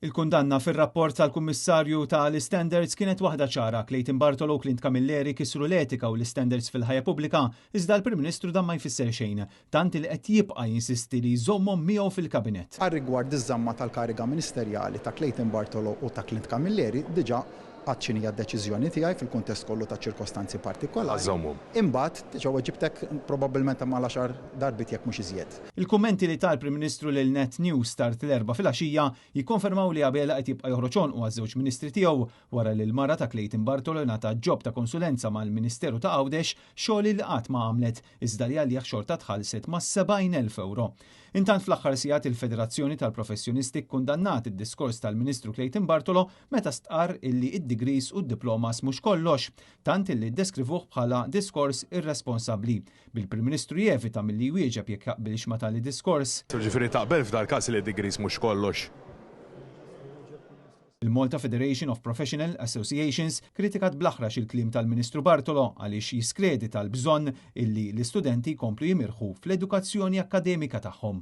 Il-kundanna fir-rapport tal-Kummissarju tal-Standards kienet waħda ċara. Clayton Bartolo u Clint Camilleri kisru l-etika u l-standards fil-ħajja pubblika, iżda l-Prim Ministru dan ma jfisser xejn, tant li qed jibqa' jinsisti li jżommhom miegħu fil-Kabinett. Għar-rigward iż-żamma tal-kariga ministerjali ta' Clayton Bartolo u ta' Clint Camilleri diġà għadċinija d-deċiżjoni tiegħi fil-kuntest kollu ta' ċirkostanzi partikolari. Imbagħad ġewwa ġibtek probabbilment hemm għal 10 darbit jekk mhux iżjed. Il-kummenti li tal-Prim Ministru lil Net News start l-4 fil-għaxija jikkonfermaw li qabel qed jibqa' joħroġ u għaż-żewġ ministri tiegħu wara li l-mara ta' Clayton Bartolo ngħata ġob ta' konsulenza mal-Ministeru ta' Għawdex xogħol li qatt ma għamlet iżda li għalih xorta tħallset ma' 70,000 euro. Intant fl-aħħar sigħat il-Federazzjoni tal-Professjonisti kkundannat id-diskors tal-Ministru Clayton Bartolo meta stqarr illi id-degrees u d-diplomas mhux kollox, tant illi ddeskrivuh bħala diskors irresponsabbli. Bil-Prim Ministru jevita milli jwieġeb jekk jaqbilx ma tali diskors. Ġifieri taqbel f'dal każ li d-degrees mhux kollox. Il-Malta Federation of Professional Associations kritikat bl-aħrax il-kliem tal-Ministru Bartolo għaliex jiskredita l-bżonn illi l-istudenti jkomplu jimirħu fl-edukazzjoni akkademika tagħhom.